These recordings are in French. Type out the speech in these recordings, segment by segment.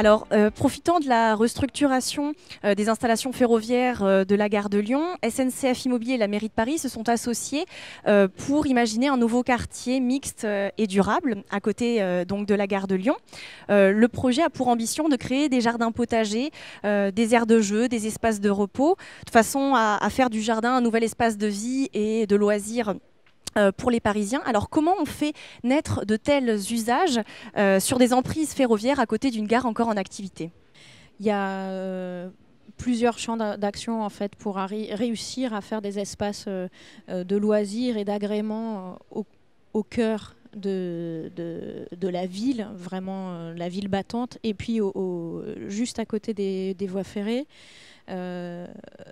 Alors, profitant de la restructuration des installations ferroviaires de la gare de Lyon, SNCF Immobilier et la mairie de Paris se sont associés pour imaginer un nouveau quartier mixte et durable à côté donc de la gare de Lyon. Le projet a pour ambition de créer des jardins potagers, des aires de jeu, des espaces de repos, de façon à faire du jardin un nouvel espace de vie et de loisirs pour les Parisiens. Alors comment on fait naître de tels usages sur des emprises ferroviaires à côté d'une gare encore en activité? Il y a plusieurs champs d'action en fait pour réussir à faire des espaces de loisirs et d'agrément au cœur de la ville, vraiment la ville battante, et puis juste à côté des voies ferrées.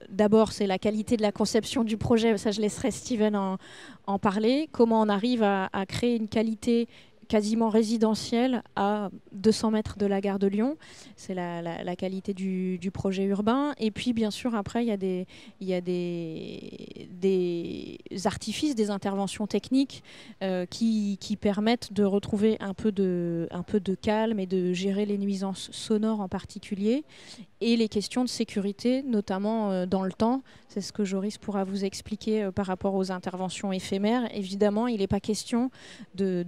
D'abord, c'est la qualité de la conception du projet. Ça, je laisserai Steven en parler. Comment on arrive à créer une qualité quasiment résidentielle à 200 mètres de la gare de Lyon. C'est la qualité du projet urbain. Et puis, bien sûr, après, il y a des artifices, des interventions techniques qui permettent de retrouver un peu de calme et de gérer les nuisances sonores en particulier. Et les questions de sécurité, notamment dans le temps. C'est ce que Joris pourra vous expliquer par rapport aux interventions éphémères. Évidemment, il n'est pas question de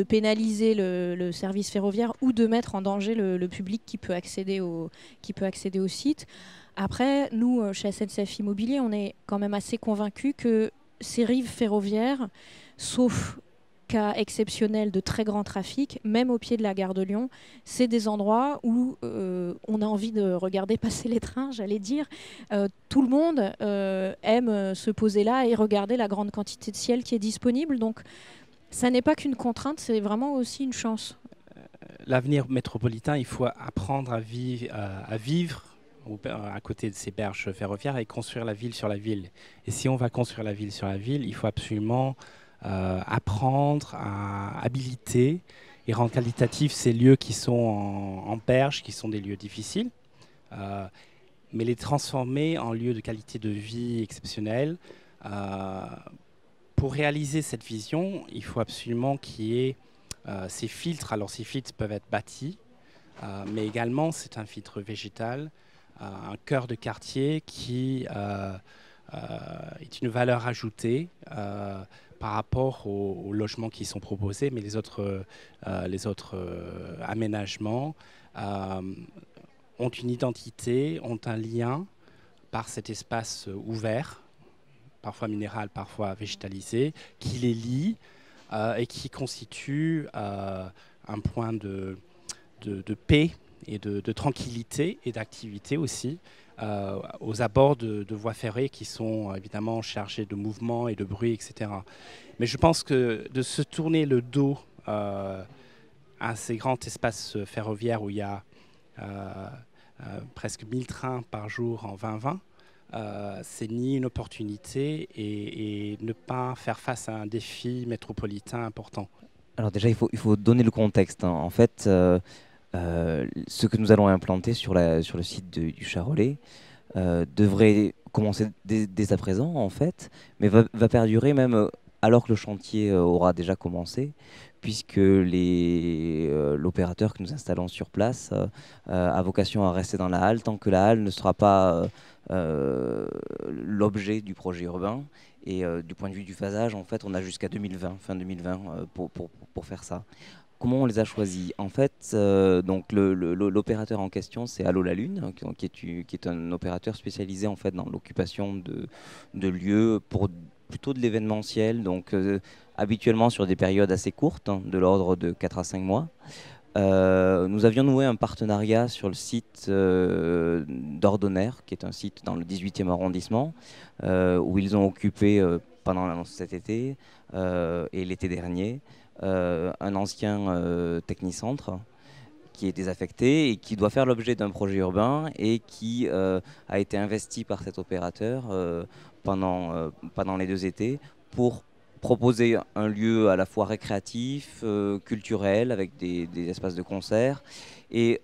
pénaliser le service ferroviaire ou de mettre en danger le public qui peut accéder au site. Après, nous, chez SNCF Immobilier, on est quand même assez convaincus que ces rives ferroviaires, sauf cas exceptionnel de très grand trafic, même au pied de la gare de Lyon, c'est des endroits où on a envie de regarder passer les trains, j'allais dire. Tout le monde aime se poser là et regarder la grande quantité de ciel qui est disponible. Donc, ça n'est pas qu'une contrainte, c'est vraiment aussi une chance. L'avenir métropolitain, il faut apprendre à vivre à côté de ces berges ferroviaires et construire la ville sur la ville. Et si on va construire la ville sur la ville, il faut absolument apprendre à habiliter et rendre qualitatifs ces lieux qui sont en berge, qui sont des lieux difficiles, mais les transformer en lieux de qualité de vie exceptionnelle. Pour réaliser cette vision, il faut absolument qu'il y ait ces filtres. Alors ces filtres peuvent être bâtis, mais également c'est un filtre végétal, un cœur de quartier qui est une valeur ajoutée par rapport aux logements qui sont proposés, mais les autres aménagements ont une identité, ont un lien par cet espace ouvert, parfois minéral, parfois végétalisé, qui les lie et qui constitue un point de paix et de tranquillité et d'activité aussi aux abords de voies ferrées qui sont évidemment chargées de mouvements et de bruit, etc. Mais je pense que de se tourner le dos à ces grands espaces ferroviaires où il y a presque 1000 trains par jour en 2020, c'est ni une opportunité et ne pas faire face à un défi métropolitain important. Alors déjà, il faut donner le contexte, hein. En fait, ce que nous allons implanter sur le site du Charolais devrait commencer dès à présent, en fait, mais va perdurer même alors que le chantier aura déjà commencé, puisque l'opérateur que nous installons sur place a vocation à rester dans la halle tant que la halle ne sera pas l'objet du projet urbain. Et du point de vue du phasage, en fait, on a jusqu'à 2020, fin 2020, pour faire ça. Comment on les a choisis? En fait, donc l'opérateur en question, c'est Allo la Lune, hein, qui est un opérateur spécialisé en fait dans l'occupation de lieux pour plutôt de l'événementiel, donc habituellement sur des périodes assez courtes, hein, de l'ordre de 4 à 5 mois. Nous avions noué un partenariat sur le site d'Ordonner, qui est un site dans le 18e arrondissement, où ils ont occupé pendant cet été et l'été dernier un ancien technicentre qui est désaffecté et qui doit faire l'objet d'un projet urbain et qui a été investi par cet opérateur pendant les 2 étés pour proposer un lieu à la fois récréatif, culturel, avec des espaces de concert. Et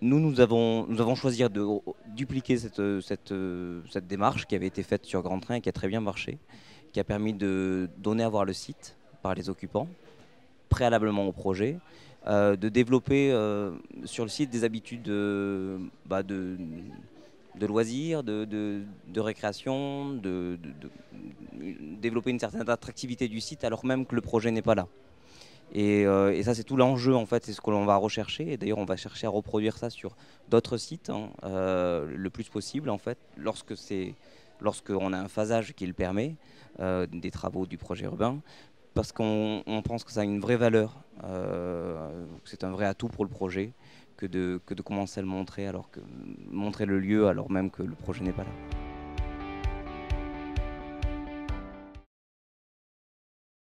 nous avons choisi de dupliquer cette démarche qui avait été faite sur Grand Train et qui a très bien marché, qui a permis de donner à voir le site par les occupants. préalablement au projet, de développer sur le site des habitudes de loisirs, de récréation, de développer une certaine attractivité du site alors même que le projet n'est pas là. Et ça, c'est tout l'enjeu, en fait, c'est ce que l'on va rechercher. Et d'ailleurs, on va chercher à reproduire ça sur d'autres sites, hein, le plus possible, en fait, lorsqu'on a un phasage qui le permet, des travaux du projet urbain, parce qu'on pense que ça a une vraie valeur, c'est un vrai atout pour le projet, que de commencer à le montrer, montrer le lieu alors même que le projet n'est pas là.